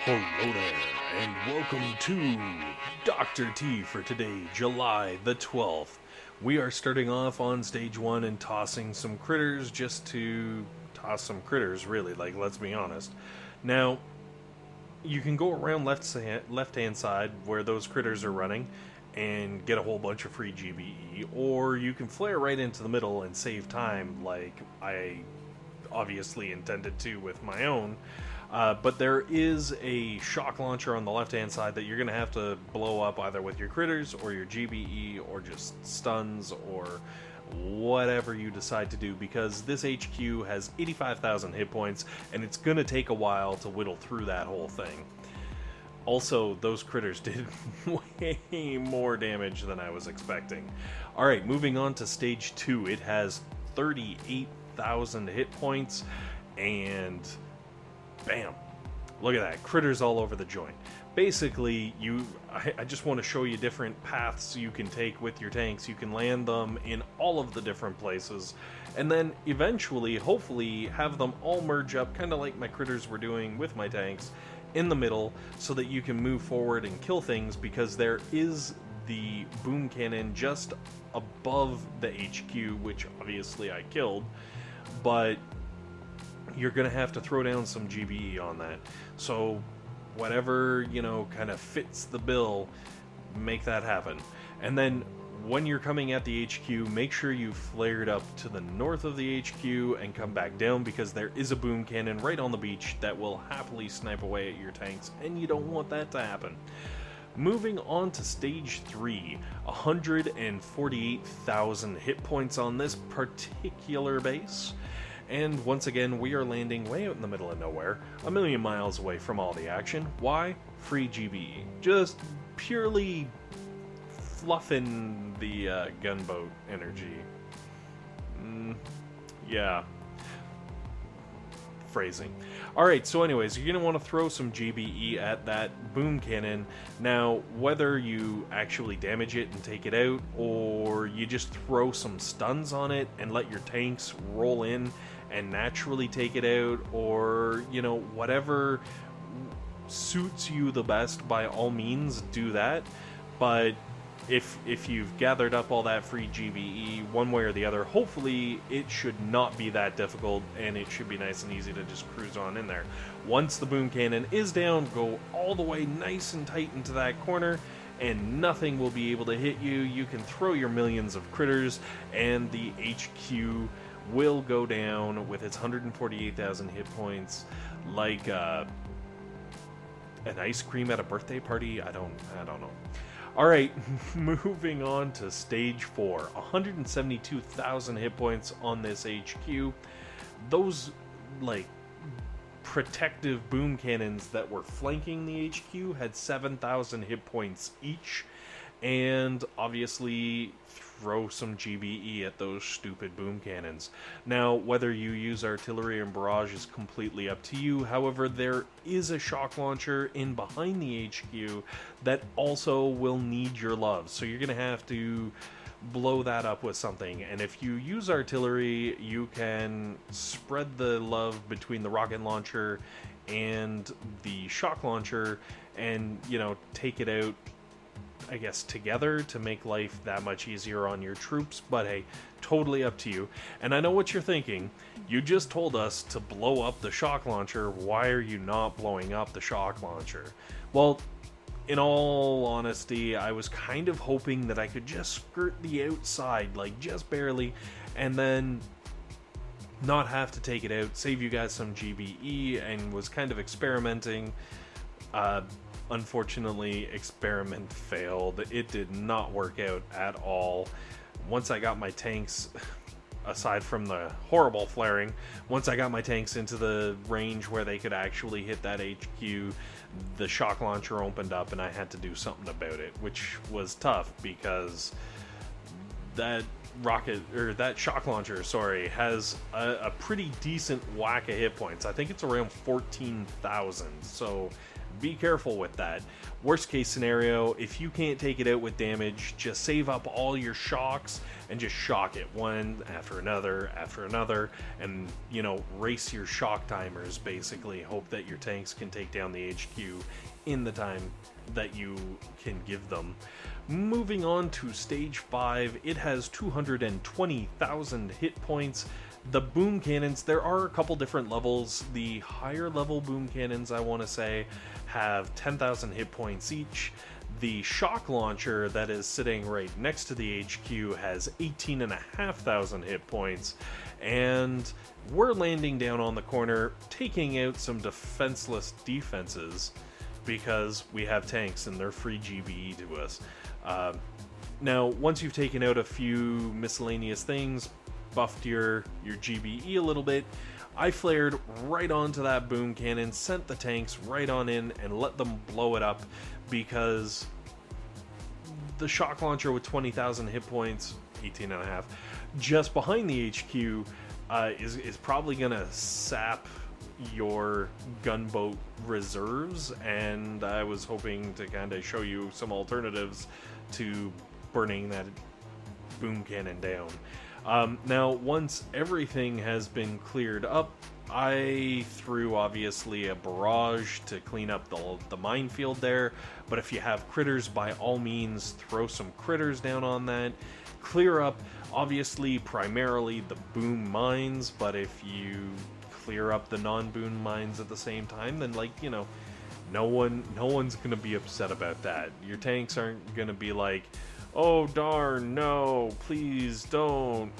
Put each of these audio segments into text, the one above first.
Hello there, and welcome to Dr. T for today, July the 12th. We are starting off on stage 1 and tossing some critters just to toss some critters, really, like, let's be honest. Now, you can go around left-hand side where those critters are running and get a whole bunch of free GBE, or you can flare right into the middle and save time like I obviously intended to with my own. But there is a shock launcher on the left-hand side that you're going to have to blow up either with your critters or your GBE or just stuns or whatever you decide to do, because this HQ has 85,000 hit points and it's going to take a while to whittle through that whole thing. Also, those critters did way more damage than I was expecting. Alright, moving on to stage 2. It has 38,000 hit points and bam, look at that, critters all over the joint. Basically, I just want to show you different paths you can take with your tanks. You can land them in all of the different places, and then eventually, hopefully, have them all merge up, kind of like my critters were doing with my tanks, in the middle, so that you can move forward and kill things, because there is the boom cannon just above the HQ, which obviously I killed, but you're going to have to throw down some GBE on that. So whatever, kind of fits the bill, make that happen. And then when you're coming at the HQ, make sure you flare it up to the north of the HQ and come back down, because there is a boom cannon right on the beach that will happily snipe away at your tanks, and you don't want that to happen. Moving on to stage 3, 148,000 hit points on this particular base. And once again, we are landing way out in the middle of nowhere, a million miles away from all the action. Why? Free GBE. Just purely fluffing the gunboat energy. Yeah. Phrasing. Alright, so anyways, you're going to want to throw some GBE at that boom cannon. Now, whether you actually damage it and take it out, or you just throw some stuns on it and let your tanks roll in and naturally take it out, or, whatever suits you the best, by all means, do that. But if you've gathered up all that free GBE, one way or the other, hopefully it should not be that difficult, and it should be nice and easy to just cruise on in there. Once the boom cannon is down, go all the way nice and tight into that corner, and nothing will be able to hit you. You can throw your millions of critters, and the HQ will go down with its 148,000 hit points like an ice cream at a birthday party. I don't know. Alright, moving on to stage 4. 172,000 hit points on this HQ. Those, protective boom cannons that were flanking the HQ had 7,000 hit points each. And obviously throw some GBE at those stupid boom cannons. Now, whether you use artillery and barrage is completely up to you. However, there is a shock launcher in behind the HQ that also will need your love. So you're going to have to blow that up with something. And if you use artillery, you can spread the love between the rocket launcher and the shock launcher and, take it out, I guess, together to make life that much easier on your troops. But hey, totally up to you. And I know what you're thinking. You just told us to blow up the shock launcher. Why are you not blowing up the shock launcher? Well, in all honesty, I was kind of hoping that I could just skirt the outside, just barely, and then not have to take it out, save you guys some GBE, and was kind of experimenting. Unfortunately, experiment failed. It did not work out at all. Once I got my tanks, aside from the horrible flaring, once I got my tanks into the range where they could actually hit that HQ, the shock launcher opened up and I had to do something about it, which was tough because that shock launcher, has a pretty decent whack of hit points. I think it's around 14,000, so be careful with that. Worst case scenario, if you can't take it out with damage, just save up all your shocks and just shock it one after another, and, you know, race your shock timers, basically. Hope that your tanks can take down the HQ in the time that you can give them. Moving on to stage 5, it has 220,000 hit points. The boom cannons, there are a couple different levels. The higher level boom cannons, I want to say, have 10,000 hit points each. The shock launcher that is sitting right next to the HQ has 18,500 hit points. And we're landing down on the corner, taking out some defenseless defenses, because we have tanks and they're free GBE to us. Now, once you've taken out a few miscellaneous things, buffed your GBE a little bit, I flared right onto that boom cannon, sent the tanks right on in, and let them blow it up, because the shock launcher with 20,000 hit points, 18.5, just behind the HQ, is probably gonna sap your gunboat reserves, and I was hoping to kind of show you some alternatives to burning that boom cannon down. Now, once everything has been cleared up, I threw obviously a barrage to clean up the minefield there, but if you have critters, by all means throw some critters down on that. Clear up, obviously, primarily the boom mines, but if you clear up the non-boom mines at the same time, then, like, you know, no one's gonna be upset about that. Your tanks aren't gonna be like, oh darn, no, please don't.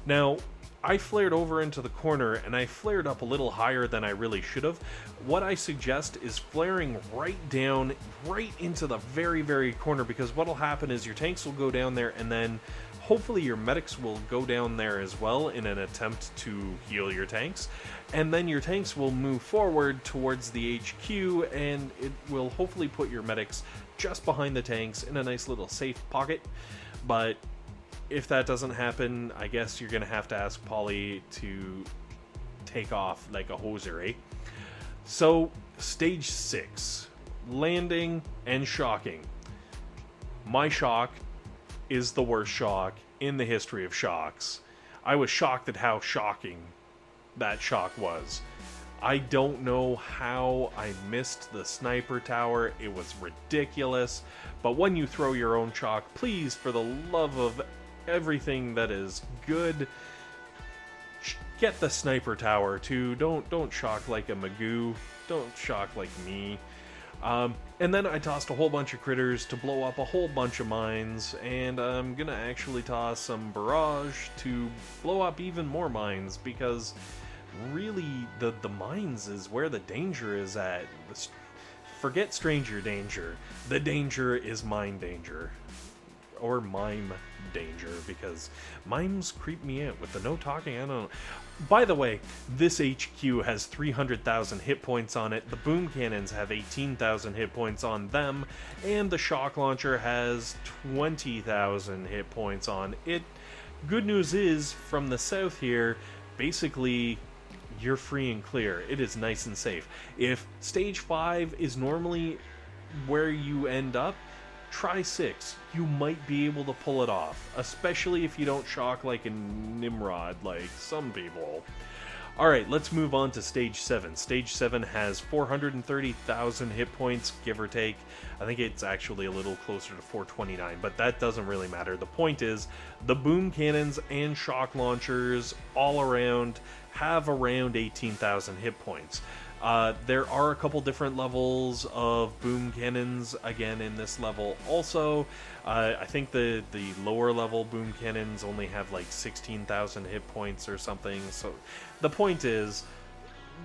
Now, I flared over into the corner, and I flared up a little higher than I really should have. What I suggest is flaring right down, right into the very, very corner, because what'll happen is your tanks will go down there, and then hopefully your medics will go down there as well in an attempt to heal your tanks. And then your tanks will move forward towards the HQ, and it will hopefully put your medics just behind the tanks in a nice little safe pocket. But if that doesn't happen, I guess you're going to have to ask Polly to take off like a hoser, eh? So, stage 6. Landing and shocking. My shock is the worst shock in the history of shocks. I was shocked at how shocking that shock was. I don't know how I missed the sniper tower. It was ridiculous. But when you throw your own shock, please, for the love of everything that is good, get the sniper tower too. Don't shock like a Magoo. Don't shock like me. And then I tossed a whole bunch of critters to blow up a whole bunch of mines, and I'm gonna actually toss some barrage to blow up even more mines, because really the mines is where the danger is at. Forget stranger danger. The danger is mine danger. Or mime danger, because mimes creep me out with the no talking. I don't know. By the way, this HQ has 300,000 hit points on it. The boom cannons have 18,000 hit points on them, and the shock launcher has 20,000 hit points on it. Good news is, from the south here, basically you're free and clear. It is nice and safe. If stage 5 is normally where you end up, try 6. You might be able to pull it off, especially if you don't shock like a Nimrod like some people. Alright, let's move on to stage 7. Stage 7 has 430,000 hit points, give or take. I think it's actually a little closer to 429, but that doesn't really matter. The point is, the boom cannons and shock launchers all around have around 18,000 hit points. There are a couple different levels of boom cannons, again, in this level also. I think the lower level boom cannons only have like 16,000 hit points or something. So the point is,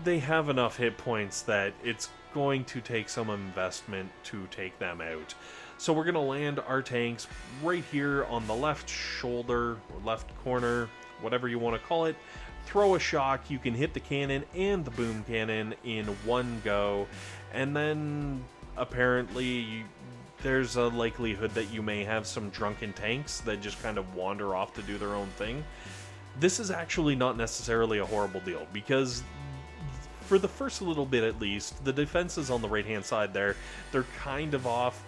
they have enough hit points that it's going to take some investment to take them out. So we're going to land our tanks right here on the left shoulder, or left corner, whatever you want to call it. Throw a shock, you can hit the cannon and the boom cannon in one go, and then apparently there's a likelihood that you may have some drunken tanks that just kind of wander off to do their own thing. This is actually not necessarily a horrible deal, because for the first little bit at least, the defenses on the right-hand side there, they're kind of off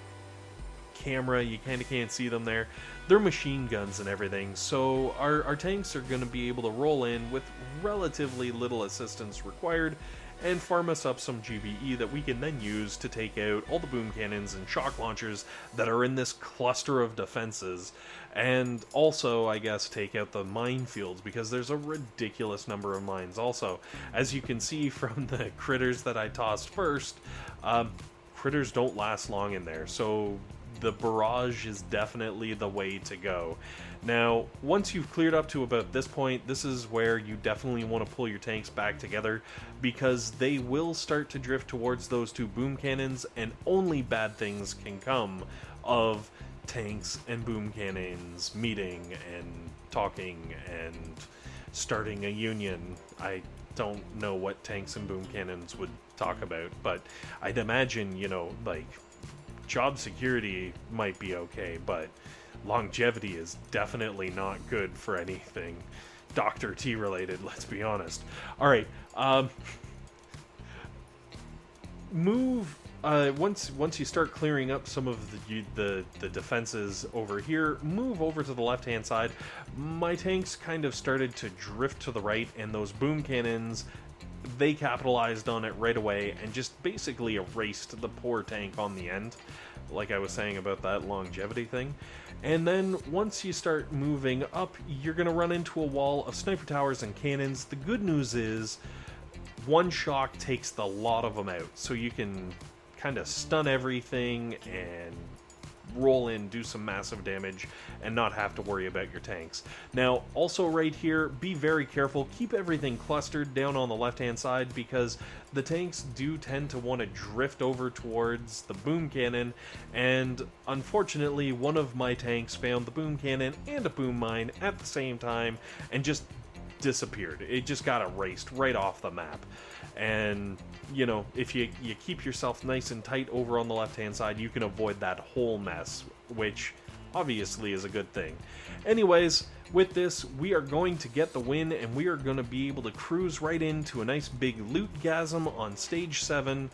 camera. You kind of can't see them there. They're machine guns and everything, so our tanks are going to be able to roll in with relatively little assistance required and farm us up some GBE that we can then use to take out all the boom cannons and shock launchers that are in this cluster of defenses, and also, I guess, take out the minefields, because there's a ridiculous number of mines also. As you can see from the critters that I tossed first, critters don't last long in there, so the barrage is definitely the way to go. Now, once you've cleared up to about this point, this is where you definitely want to pull your tanks back together, because they will start to drift towards those two boom cannons, and only bad things can come of tanks and boom cannons meeting and talking and starting a union. I don't know what tanks and boom cannons would talk about, but I'd imagine, you know, like, job security might be okay, but longevity is definitely not good for anything Dr. T related, let's be honest. Alright, once you start clearing up some of the defenses over here, move over to the left hand side. My tanks kind of started to drift to the right, and those boom cannons, they capitalized on it right away and just basically erased the poor tank on the end, like I was saying about that longevity thing. And then once you start moving up, you're going to run into a wall of sniper towers and cannons. The good news is one shock takes the lot of them out, so you can kind of stun everything and roll in, do some massive damage, and not have to worry about your tanks. Now, also right here, be very careful. Keep everything clustered down on the left-hand side, because the tanks do tend to want to drift over towards the boom cannon, and unfortunately, one of my tanks found the boom cannon and a boom mine at the same time, and just disappeared. It just got erased right off the map. And, you know, if you keep yourself nice and tight over on the left-hand side, you can avoid that whole mess, which obviously is a good thing. Anyways, with this, we are going to get the win, and we are going to be able to cruise right into a nice big loot-gasm on Stage 7.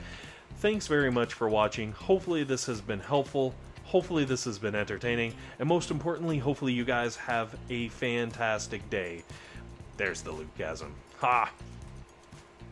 Thanks very much for watching. Hopefully this has been helpful. Hopefully this has been entertaining. And most importantly, hopefully you guys have a fantastic day. There's the loot-gasm. Ha!